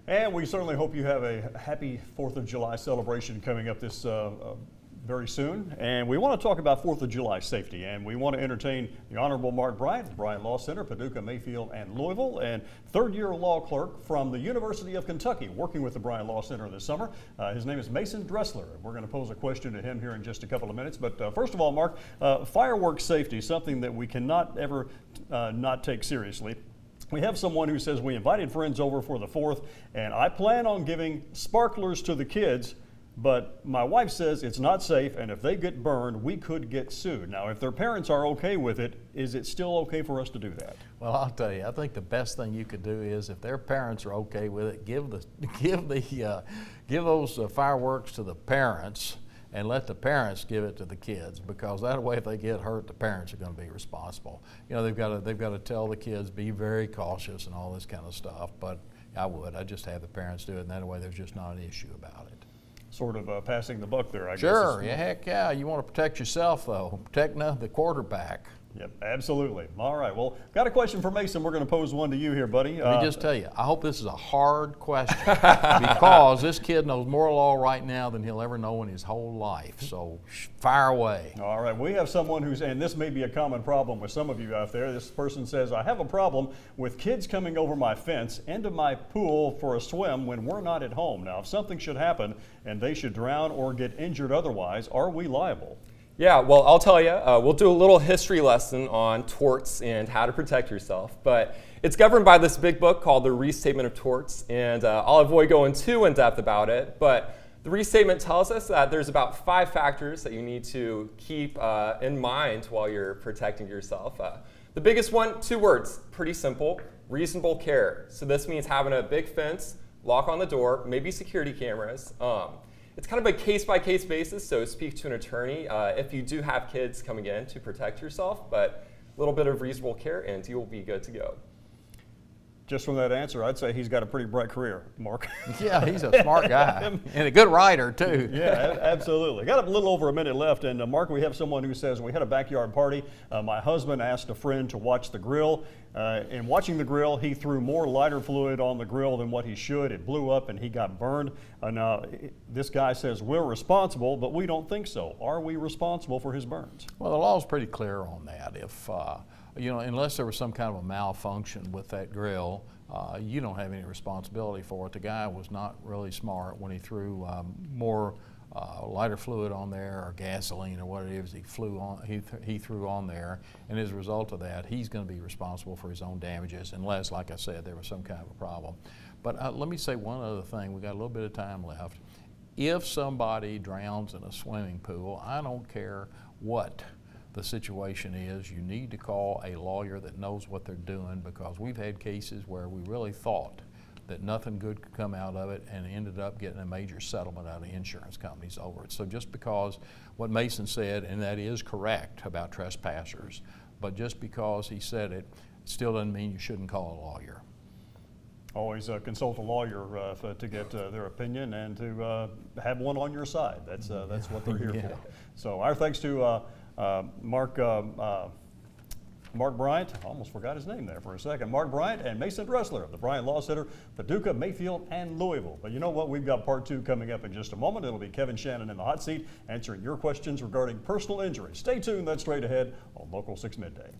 And we certainly hope you have a happy 4th of July celebration coming up this very soon. And we want to talk about 4th of July safety, and we want to entertain the Honorable Mark Bryant, the Bryant Law Center, Paducah, Mayfield, and Louisville, and third-year law clerk from the University of Kentucky, working with the Bryant Law Center this summer. His name is Mason Dressler. We're going to pose a question to him here in just a couple of minutes. But first of all, Mark, fireworks safety, something that we cannot ever not take seriously. We have someone who says, we invited friends over for the 4th, and I plan on giving sparklers to the kids, but my wife says it's not safe, and if they get burned, we could get sued. Now, if their parents are okay with it, is it still okay for us to do that? Well, I'll tell you, I think the best thing you could do is, if their parents are okay with it, give those fireworks to the parents, and let the parents give it to the kids, because that way, if they get hurt, the parents are going to be responsible. You know, they've got to tell the kids, be very cautious and all this kind of stuff. But I'd just have the parents do it, and that way there's just not an issue about it. Sort of passing the buck there, I guess. Sure, yeah, heck yeah. You want to protect yourself, though. Protect the quarterback. Yep, absolutely. All right, well, got a question for Mason. We're going to pose one to you here, buddy. Let me just tell you, I hope this is a hard question because this kid knows more law right now than he'll ever know in his whole life. So fire away. All right, we have someone who's, and this may be a common problem with some of you out there. This person says, I have a problem with kids coming over my fence into my pool for a swim when we're not at home. Now, if something should happen and they should drown or get injured otherwise, are we liable? Yeah, well, I'll tell you, we'll do a little history lesson on torts and how to protect yourself, but it's governed by this big book called the Restatement of Torts, and I'll avoid going too in depth about it, but the restatement tells us that there's about 5 factors that you need to keep in mind while you're protecting yourself. The biggest one, 2 words, pretty simple, reasonable care. So this means having a big fence, lock on the door, maybe security cameras. It's kind of a case-by-case basis, so speak to an attorney if you do have kids coming in to protect yourself, but a little bit of reasonable care and you will be good to go. Just from that answer, I'd say he's got a pretty bright career, Mark. Yeah, he's a smart guy and a good writer, too. Yeah, absolutely. Got a little over a minute left, and Mark, we have someone who says, we had a backyard party. My husband asked a friend to watch the grill. In watching the grill, he threw more lighter fluid on the grill than what he should. It blew up and he got burned. Now, this guy says we're responsible, but we don't think so. Are we responsible for his burns? Well, the law is pretty clear on that. If unless there was some kind of a malfunction with that grill, you don't have any responsibility for it. The guy was not really smart when he threw more lighter fluid on there, or gasoline, or what it is he threw on there, and as a result of that, he's going to be responsible for his own damages, unless, like I said, there was some kind of a problem. But let me say one other thing. We got a little bit of time left. If somebody drowns in a swimming pool, I don't care what the situation is, you need to call a lawyer that knows what they're doing, because we've had cases where we really thought that nothing good could come out of it and ended up getting a major settlement out of insurance companies over it. So just because what Mason said, and that is correct about trespassers, but just because he said it still doesn't mean you shouldn't call a lawyer. Always consult a lawyer to get their opinion and to have one on your side. That's what they're here for. So our thanks to Mark Bryant, I almost forgot his name there for a second. Mark Bryant and Mason Dressler of the Bryant Law Center, Paducah, Mayfield, and Louisville. But you know what? We've got part 2 coming up in just a moment. It'll be Kevin Shannon in the hot seat answering your questions regarding personal injury. Stay tuned. That's straight ahead on Local 6 Midday.